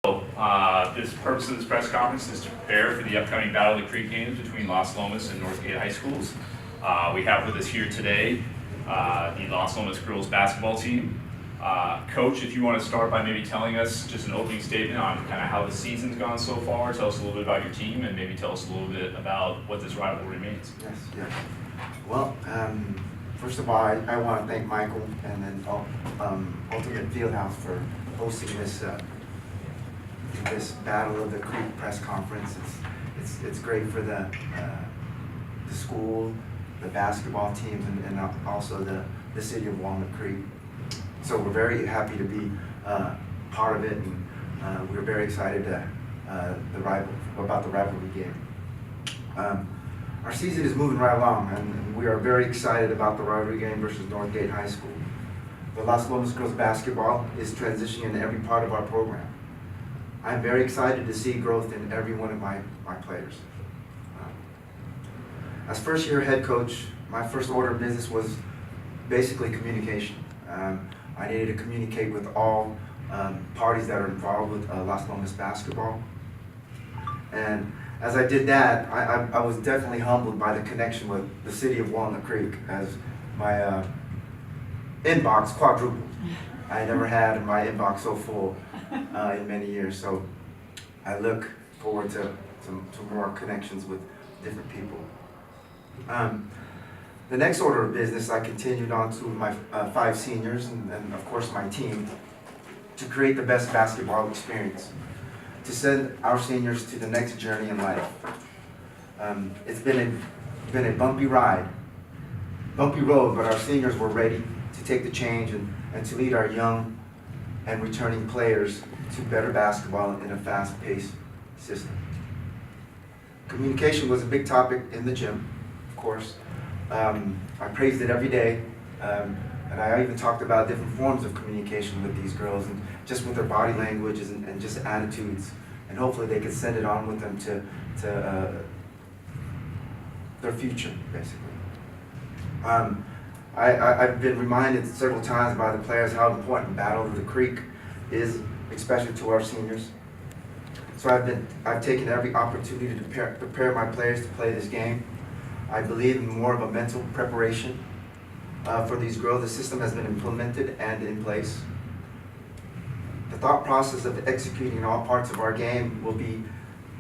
This purpose of this press conference is to prepare for the upcoming Battle of the Creek games between Las Lomas and Northgate High Schools. We have with us here today the Las Lomas girls basketball team. Coach, if you want to start by maybe telling us just an opening statement on kind of how the season's gone so far, tell us a little bit about your team, and maybe tell us a little bit about what this rivalry means. Yes. Well, first of all, I want to thank Michael and then Ultimate Fieldhouse for hosting this Battle of the Creek press conference. It's great for the school, the basketball teams, and also the city of Walnut Creek. So we're very happy to be part of it, and we're very excited about the rivalry game. Our season is moving right along, and we are very excited about the rivalry game versus Northgate High School. The Las Lomas girls basketball is transitioning into every part of our program. I'm very excited to see growth in every one of my players. As first-year head coach, my first order of business was basically communication. I needed to communicate with all parties that are involved with Las Lomas basketball. And as I did that, I was definitely humbled by the connection with the city of Walnut Creek, as my inbox quadrupled. I never had my inbox so full in many years. So I look forward to more connections with different people. The next order of business, I continued on to my 5 seniors and of course my team to create the best basketball experience, to send our seniors to the next journey in life. It's been a bumpy road, but our seniors were ready to take the change and to lead our young and returning players to better basketball in a fast-paced system. Communication was a big topic in the gym, of course. I praised it every day, and I even talked about different forms of communication with these girls, and just with their body languages and just attitudes, and hopefully they could send it on with them to their future, basically. I've been reminded several times by the players how important Battle of the Creek is, especially to our seniors. So I've taken every opportunity to prepare my players to play this game. I believe in more of a mental preparation for these girls. The system has been implemented and in place. The thought process of executing all parts of our game will be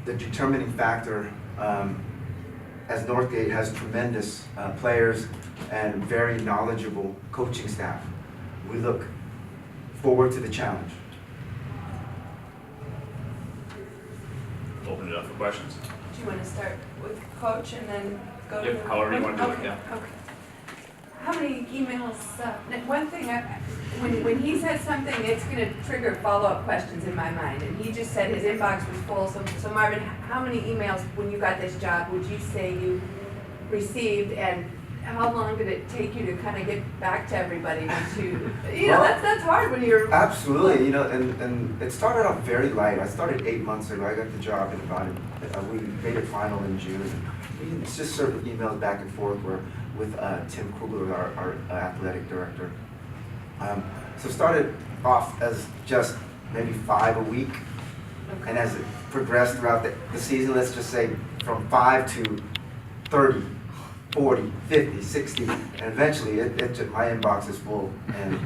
the determining factor, as Northgate has tremendous players and very knowledgeable coaching staff. We look forward to the challenge. Open it up for questions. Do you want to start with Coach and then go to... However you want to do it, Okay. yeah. Okay. How many emails, one thing, when he says something, it's going to trigger follow-up questions in my mind. And he just said his inbox was full. So Marvin, how many emails, when you got this job, would you say you received, and how long did it take you to kind of get back to everybody? That's hard when you're... Absolutely, and it started off very light. I started 8 months ago. I got the job in about we made it final in June. It's just certain emails back and forth with Tim Krugler, our athletic director. So started off as just maybe 5 a week, Okay. and as it progressed throughout the season, let's just say from 5 to 30, 40, 50, 60, and eventually my inbox is full, and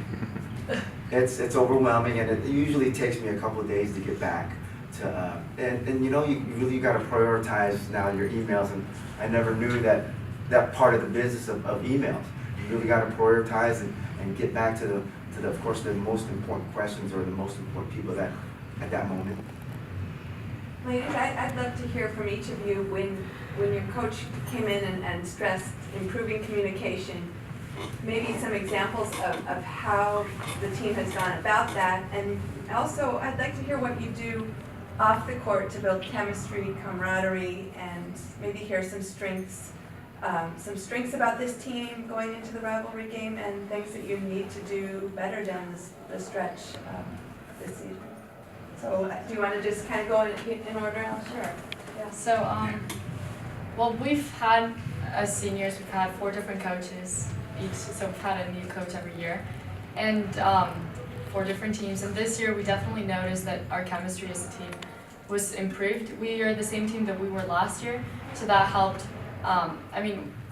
it's overwhelming, and it usually takes me a couple of days to get back to, and you really got to prioritize now your emails, and I never knew that part of the business of emails. You really got to prioritize and get back to of course, the most important questions or the most important people at that moment. Ladies, I'd love to hear from each of you when your coach came in and stressed improving communication, maybe some examples of how the team has gone about that, and also I'd like to hear what you do off the court to build chemistry, camaraderie, and maybe hear some strengths about this team going into the rivalry game, and things that you need to do better down the stretch this season. So do you want to just kind of go in order? Sure. Yeah. So, well, we've had, as seniors, we've had 4 different coaches each, so we've had a new coach every year. And 4 different teams, and this year we definitely noticed that our chemistry as a team was improved. We are the same team that we were last year, so that helped.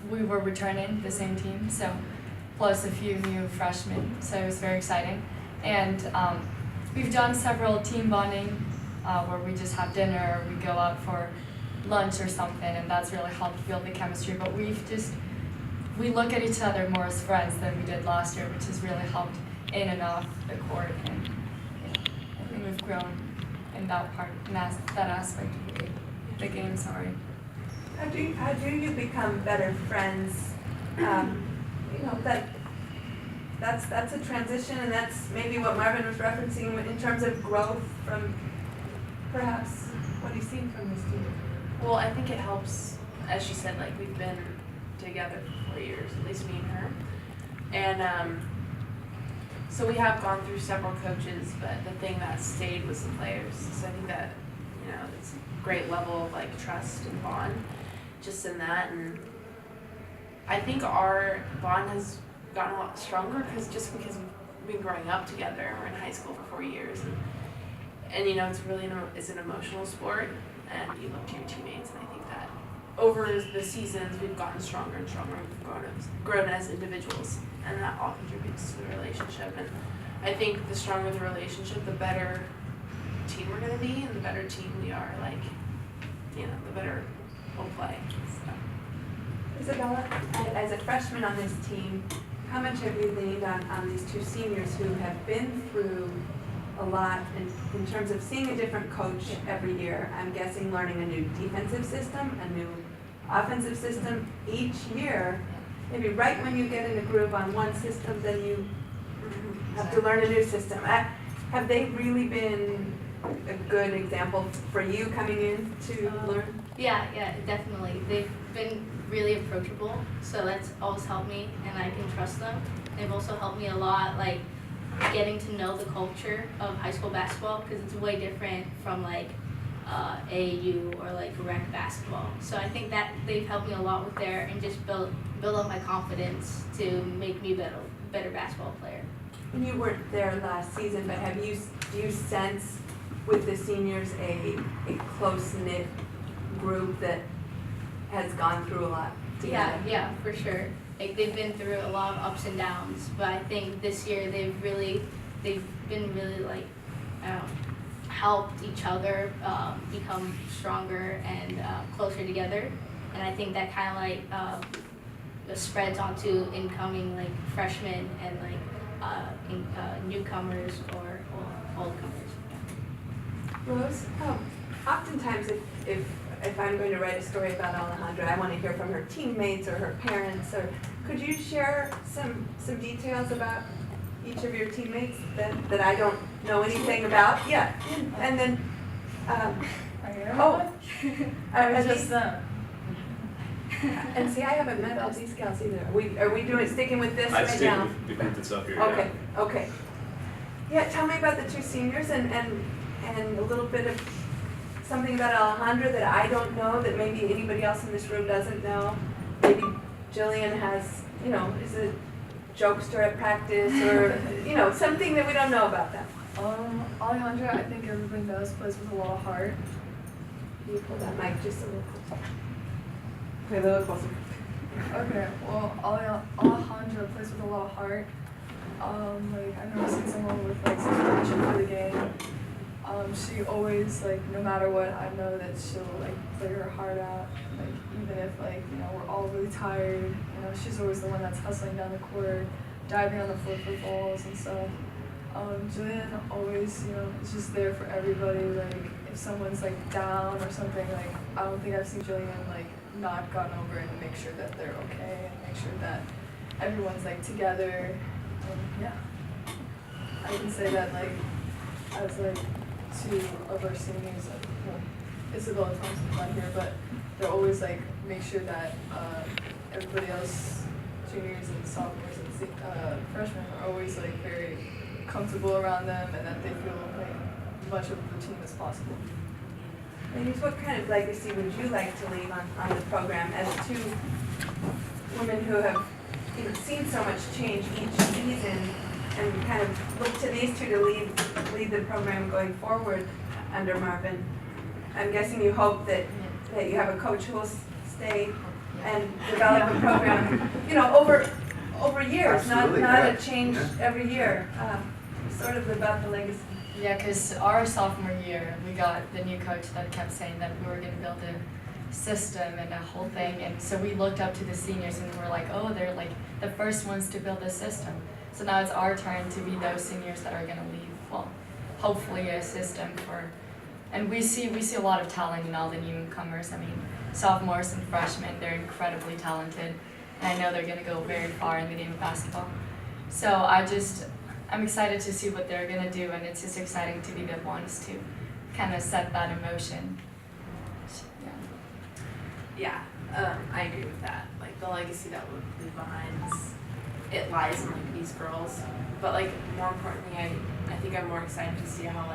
We were returning the same team, so plus a few new freshmen, so it was very exciting. And we've done several team bonding where we just have dinner, or we go out for lunch or something, and that's really helped build the chemistry. But we look at each other more as friends than we did last year, which has really helped in and off the court, and I think we've grown in that part, in that aspect of the game. Sorry. How do you become better friends? That's a transition, and that's maybe what Marvin was referencing in terms of growth from perhaps what he's seen from his team. Well, I think it helps, as she said, like we've been together for 4 years, at least me and her. And so we have gone through several coaches, but the thing that stayed was the players. So I think that, it's a great level of like trust and bond just in that. And I think our bond has gotten a lot stronger because we've been growing up together. We're in high school for 4 years, and it's really it's an emotional sport, and you look to your teammates, and I think that over the seasons we've gotten stronger and stronger. We've grown as individuals, and that all contributes to the relationship. And I think the stronger the relationship, the better team we're going to be, and the better team we are, the better we'll play. So. Isabella, as a freshman on this team, how much have you leaned on these 2 seniors who have been through a lot in terms of seeing a different coach every year? I'm guessing learning a new defensive system, a new offensive system each year. Maybe right when you get in a groove on one system, then you have to learn a new system. Have they really been a good example for you coming in to learn? Yeah, definitely. They've been really approachable, so that's always helped me, and I can trust them. They've also helped me a lot, like getting to know the culture of high school basketball, because it's way different from like AAU or like rec basketball. So I think that they've helped me a lot with there, and just build up my confidence to make me a better basketball player. And you weren't there last season, but do you sense with the seniors a close-knit group that has gone through a lot together? Yeah, for sure. Like they've been through a lot of ups and downs, but I think this year they've been really like helped each other become stronger and closer together, and I think that kind of like spreads onto incoming like freshmen and like newcomers or old comers. Rose, oftentimes if I'm going to write a story about Alejandra, I want to hear from her teammates or her parents. Or could you share some details about each of your teammates that I don't know anything about? Yeah, and then and see, I haven't met all these gals either. Are we sticking with this I'd right stick now? with the group that's up here. Okay. Yeah, tell me about the 2 seniors and a little bit of something about Alejandra that I don't know, that maybe anybody else in this room doesn't know. Maybe Jillian has, is a jokester at practice, or, something that we don't know about them. Alejandra, I think everybody knows, plays with a lot of heart. Can you pull that mic just a little closer? Okay, a little closer. Okay, well, Alejandra plays with a lot of heart. I've never seen someone with such passion for the game. She always, no matter what, I know that she'll, play her heart out. Even if, we're all really tired, she's always the one that's hustling down the court, diving on the floor for balls and stuff. Jillian always, is just there for everybody. If someone's, down or something, I don't think I've seen Jillian, not gotten over it and make sure that they're okay and make sure that everyone's, together. Yeah. I can say that, as, 2 of our seniors, Isabella Thompson's not here, but they're always make sure that everybody else, juniors and sophomores and freshmen, are always very comfortable around them, and that they feel much of the team as possible. Ladies, what kind of legacy would you like to leave on the program as 2 women who have seen so much change each season? and kind of look to these two to lead the program going forward under Marvin. I'm guessing you hope that you have a coach who will stay and develop a program, over years, not Absolutely, a yeah. change every year. Sort of about the legacy. Yeah, because our sophomore year, we got the new coach that kept saying that we were going to build a system and a whole thing. And so we looked up to the seniors and we're like, oh, they're like the first ones to build a system. So now it's our turn to be those seniors that are going to lead, well, hopefully a system for, and we see a lot of talent in all the newcomers. I mean, sophomores and freshmen, they're incredibly talented. And I know they're going to go very far in the game of basketball. So I'm excited to see what they're going to do, and it's just exciting to be the ones to kind of set that in motion. Yeah, I agree with that. Like the legacy that we'll leave behind it lies in like these girls. But like more importantly, I think I'm more excited to see how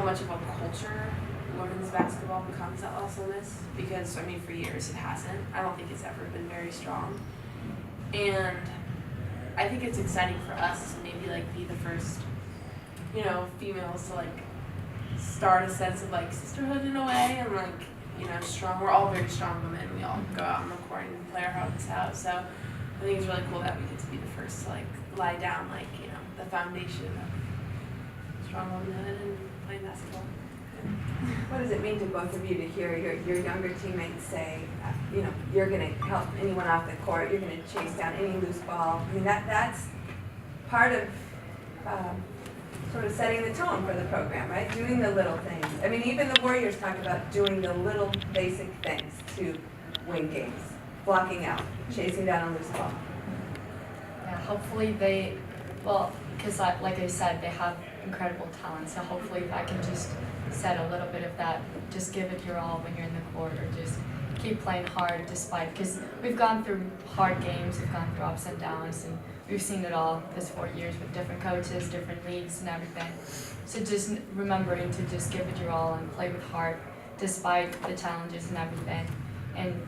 much of a culture women's basketball becomes at Las Lomas, because I mean for years it hasn't. I don't think it's ever been very strong. And I think it's exciting for us to maybe like be the first, females to like start a sense of like sisterhood in a way, and like, strong. We're all very strong women. We all go out on the court and play our hearts out. So I think it's really cool that we get to be the first to like lie down like, the foundation of strong womanhood and playing basketball. What does it mean to both of you to hear your younger teammates say, you're going to help anyone off the court, you're going to chase down any loose ball? I mean, that's part of sort of setting the tone for the program, right? Doing the little things. I mean, even the Warriors talk about doing the little basic things to win games. Blocking out, chasing down a loose ball. Yeah, hopefully because like I said, they have incredible talent, so hopefully if I can just set a little bit of that, just give it your all when you're in the court, or just keep playing hard because we've gone through hard games, we've gone through ups and downs, and we've seen it all this 4 years with different coaches, different leagues and everything. So just remembering to just give it your all and play with heart despite the challenges and everything, and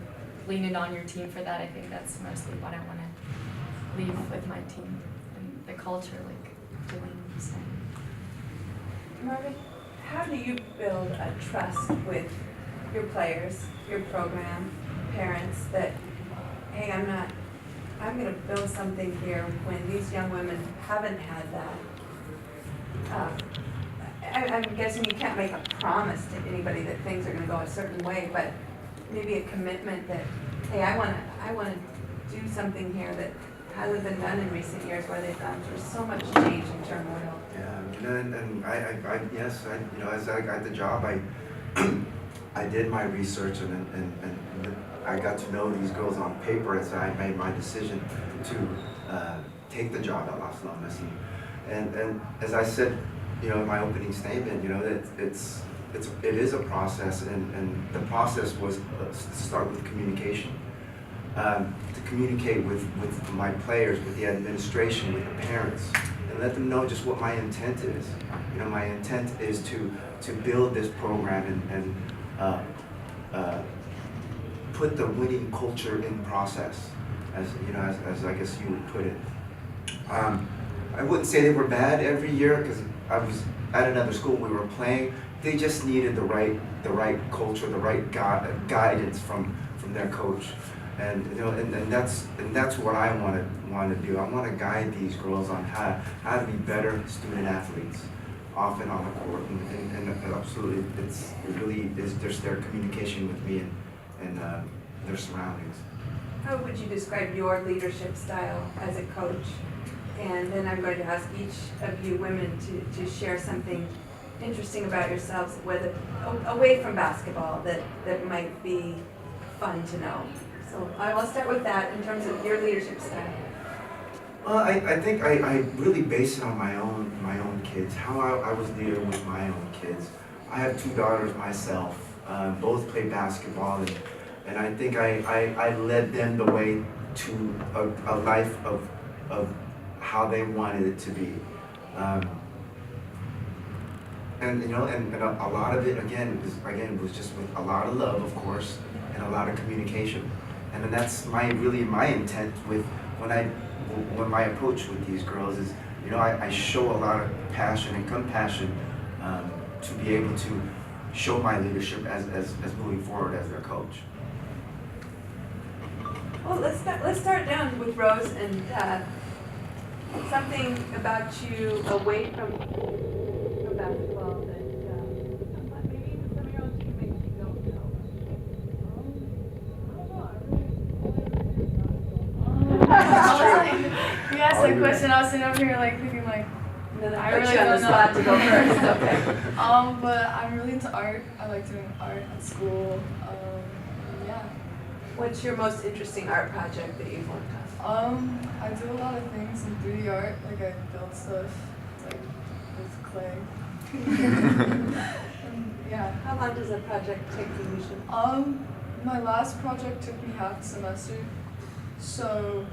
leaning on your team for that. I think that's mostly what I want to leave with my team, and the culture, like doing the same. Marvin, how do you build a trust with your players, your program, parents, that, hey, I'm going to build something here when these young women haven't had that? I'm guessing you can't make a promise to anybody that things are going to go a certain way, but maybe a commitment that, hey, I want to do something here that hasn't been done in recent years, where they've gone through so much change and turmoil. Yeah, and yes, as I got the job, I did my research and I got to know these girls on paper as I made my decision to take the job at Las Lomas. And as I said, in my opening statement, it is a process, and the process was to start with communication. To communicate with my players, with the administration, with the parents, and let them know just what my intent is. My intent is to build this program and put the winning culture in process, as I guess you would put it. I wouldn't say they were bad every year, because I was at another school, we were playing. They just needed the right culture, the right guidance from their coach. And that's what I want to do. I want to guide these girls on how to be better student athletes, off and on the court, and absolutely, it really is just their communication with me and their surroundings. How would you describe your leadership style as a coach? And then I'm going to ask each of you women to share something interesting about yourselves, whether away from basketball, that might be fun to know. So I'll start with that in terms of your leadership style. Well, I think I really base it on my own kids, how I was dealing with my own kids. I have 2 daughters myself, both play basketball, and I think I led them the way to a life of how they wanted it to be. And a lot of it again was just with a lot of love, of course, and a lot of communication. And that's my intent with when my approach with these girls is, you know, I show a lot of passion and compassion to be able to show my leadership as moving forward as their coach. Well, let's start down with Rose and something about you away from basketball that maybe even some of your own teammates you don't know. You asked that question, I was sitting over here like thinking like, No, no, I put really you on the don't know. spot to go first. Okay. but I'm really into art. I like doing art at school. Yeah. What's your most interesting art project that you've worked on? I do a lot of things in 3D art. Like I build stuff like with clay. Yeah. How long does a project take you usually? My last project took me half a semester. So,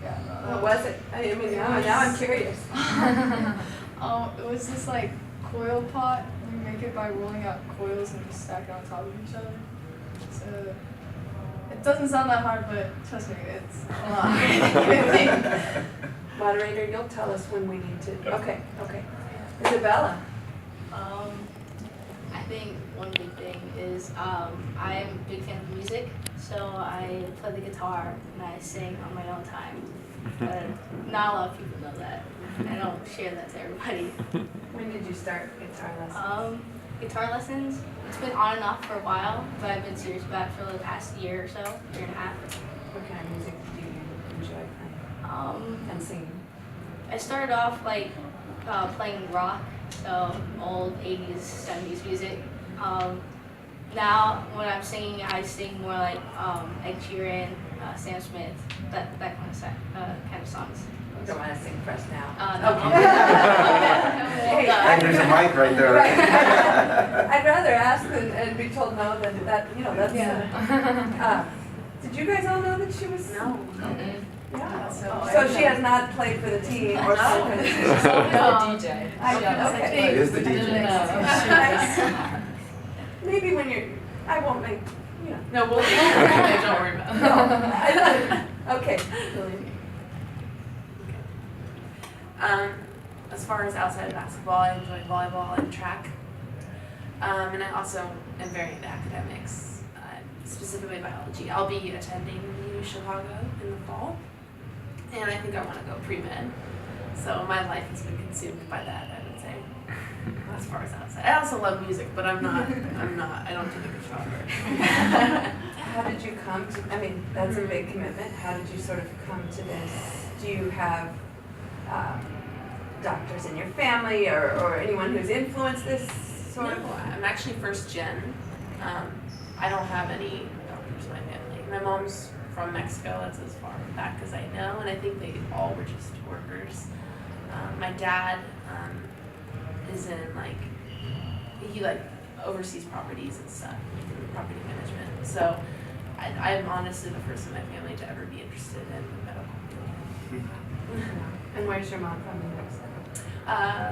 yeah. No, What was it? I mean, now I'm curious. It was this like coil pot. You make it by rolling out coils and just stack it on top of each other. So it doesn't sound that hard, but trust me, it's a lot. Moderator, you'll tell us when we need to. Okay. Isabella. I think one big thing is I'm a big fan of music, so I play the guitar and I sing on my own time. But not a lot of people know that. I don't share that to everybody. When did you start guitar lessons? Guitar lessons, it's been on and off for a while, but I've been serious about it for the past year or so, year and a half. What kind of music do you enjoy playing and singing? I started off like playing rock, so old 80s, 70s music. Now when I'm singing, I sing more like Ed Sheeran, Sam Smith, that kind of songs. You don't want to sing for us now. No. Hey, Hey, there's a mic right there. Right. I'd rather ask and be told no than that, that's. Yeah. Did you guys all know that she was? No. Yeah. So So she has not played for the team or played for the team? DJ. Okay. It is the DJ. Maybe when you're, I won't make, No, we'll leave. Don't worry about it. No, okay. As far as outside of basketball, I enjoy volleyball and track. And I also am very into academics, specifically biology. I'll be attending U Chicago in the fall, and I think I want to go pre-med. So my life has been consumed by that, I would say, as far as outside. I also love music, but I don't do the guitar part. How did you come to, that's a big commitment. How did you sort of come to this? Do you have doctors in your family or anyone who's influenced this sort of? No, I'm actually first gen. I don't have any doctors in my family. My mom's from Mexico, that's as far back as I know, and I think they all were just workers. My dad is in he oversees properties and stuff, property management. So I'm honestly the first in my family to ever be interested in the medical field. And where's your mom from in Mexico?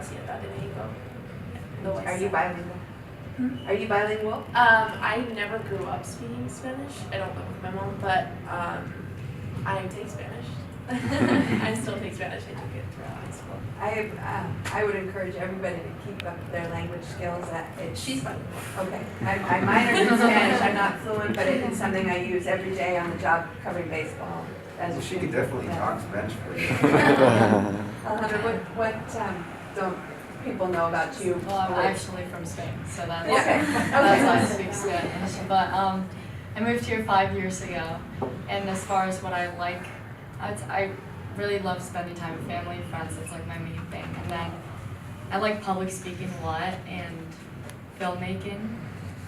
Ciudad de Mexico. Are you bilingual? Are you bilingual? I never grew up speaking Spanish. I don't live with my mom, but I take Spanish. I still take Spanish. I took it throughout high school. I would encourage everybody to keep up their language skills. She's bilingual. Okay. I minored in Spanish. I'm not fluent, but it's something I use every day on the job covering baseball. Well, she could definitely talk Spanish for you. Alejandra, what don't people know about you? Well, I'm actually from Spain, so that's Okay. that's why I speak Spanish. But I moved here 5 years ago, and as far as what I like, I really love spending time with family, friends. It's like my main thing. And then I like public speaking a lot and filmmaking.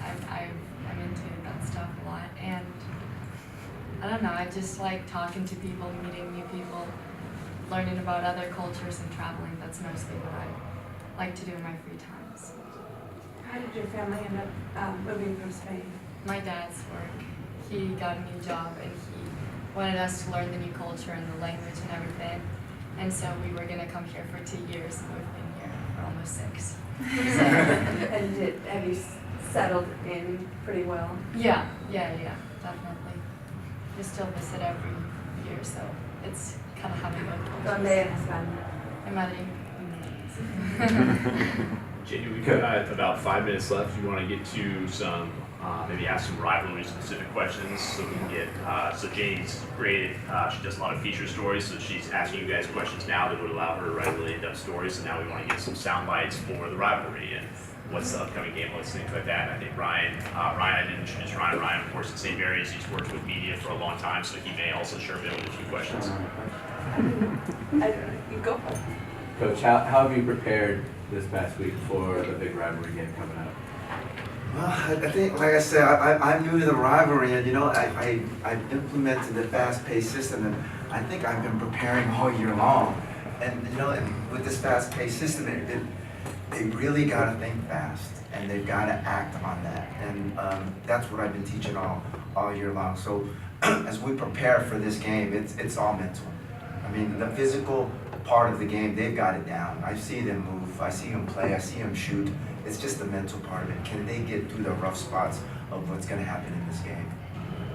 I'm into that stuff a lot, and I don't know. I just like talking to people, meeting new people, learning about other cultures and traveling. That's mostly what I like to do in my free times. How did your family end up moving from Spain? My dad's work. He got a new job and he wanted us to learn the new culture and the language and everything. And so we were gonna come here for 2 years and we've been here for almost 6. And have you settled in pretty well? Yeah, definitely. We still visit every year, so it's kind of having a ¿Dónde en España? in Madrid. Jenny, we've got about 5 minutes left. You want to get to some, maybe ask some rivalry-specific questions so we can get, so Janie's created, she does a lot of feature stories, so she's asking you guys questions now that would allow her to write really in-depth stories, so now we want to get some sound bites for the rivalry and what's the upcoming game list, things like that. And I think Ryan, I didn't introduce Ryan. Ryan, of course, at St. Mary's, he's worked with media for a long time, so he may also chime in with a few questions. I don't know, you go for it. Coach, how have you prepared this past week for the big rivalry game coming up? Well, I think, like I said, I'm new to the rivalry, and I've implemented the fast-paced system, and I think I've been preparing all year long. And and with this fast-paced system, they really got to think fast, and they've got to act on that, and that's what I've been teaching all year long. So as we prepare for this game, it's all mental. I mean, the physical part of the game, they've got it down. I see them move, I see them play, I see them shoot. It's just the mental part of it. Can they get through the rough spots of what's going to happen in this game?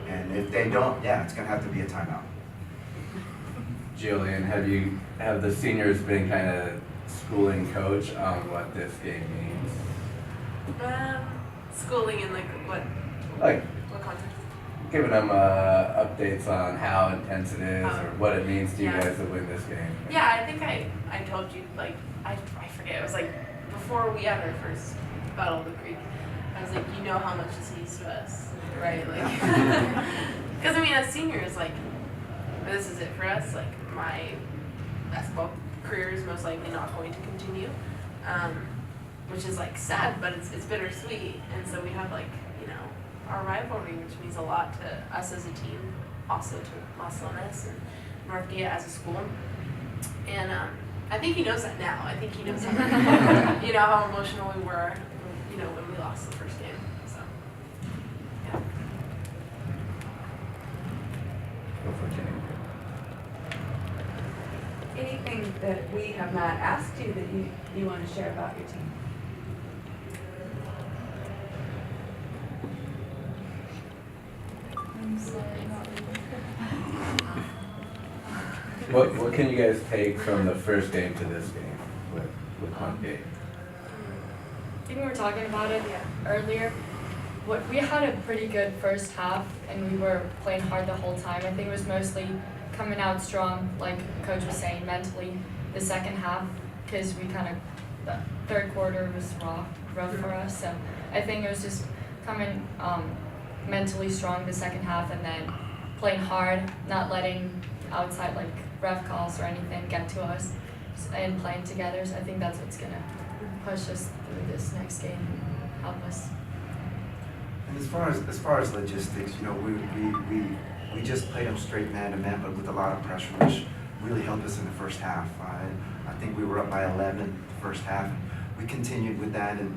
And if they don't, yeah, it's going to have to be a timeout. Jillian, have the seniors been kind of schooling Coach on what this game means? Schooling in like what context? Giving them updates on how intense it is or what it means to you guys to win this game. Yeah, I think I told you, like, I forget, it was like before we had our first Battle of the Creek, I was like, you know how much this means to us, right? Like, because I mean, as seniors, like, this is it for us. Like, my basketball career is most likely not going to continue, which is like sad, but it's bittersweet. And so we have like, our rivalry, which means a lot to us as a team, also to Las Lomas and Northgate as a school. And I think he knows that now. I think he knows how, how emotional we were, when we lost the first game. So, yeah. Go for it, Jenny. Anything that we have not asked you that you want to share about your team? I'm sorry, not really. What can you guys take from the first game to this game with Northgate? I think we were talking about it earlier. We had a pretty good first half, and we were playing hard the whole time. I think it was mostly coming out strong, like Coach was saying, mentally the second half, because the third quarter was rough for us. So I think it was just coming mentally strong the second half, and then playing hard, not letting outside like ref calls or anything get to us, and playing together. So I think that's what's gonna push us through this next game and help us. And as far as logistics, we just played them straight man to man, but with a lot of pressure, which really helped us in the first half. I think we were up by 11 the first half, and we continued with that. And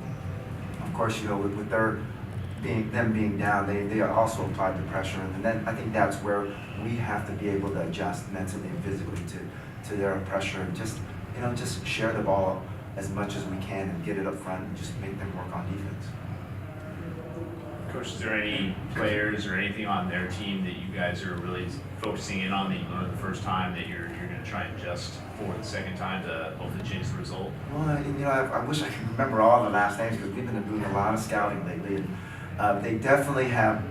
of course, with them being down, they also applied the pressure, and then I think that's where we have to be able to adjust mentally and physically to their pressure, and just share the ball as much as we can and get it up front and just make them work on defense. Coach, is there any players or anything on their team that you guys are really focusing in on that you learned the first time that you're going to try and adjust for the second time to hopefully change the result? Well, I wish I could remember all the last names because we've been doing a lot of scouting lately, and they definitely have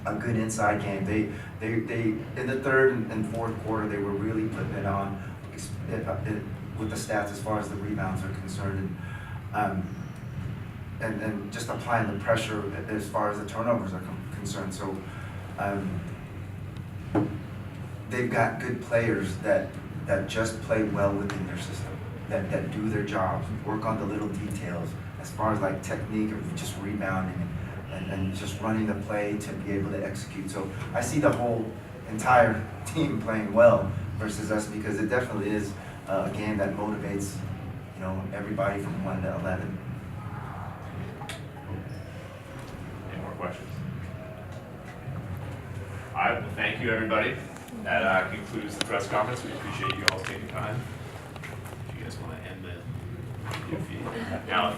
a good inside game. They in the third and fourth quarter, they were really putting it on with the stats as far as the rebounds are concerned, and just applying the pressure as far as the turnovers are concerned. So they've got good players that just play well within their system, that do their jobs, work on the little details as far as like technique of just rebounding and just running the play to be able to execute. So I see the whole entire team playing well versus us, because it definitely is a game that motivates everybody from 1 to 11. Any more questions? All right, well, thank you, everybody. That concludes the press conference. We appreciate you all taking time. If you guys want to end the feed. Now,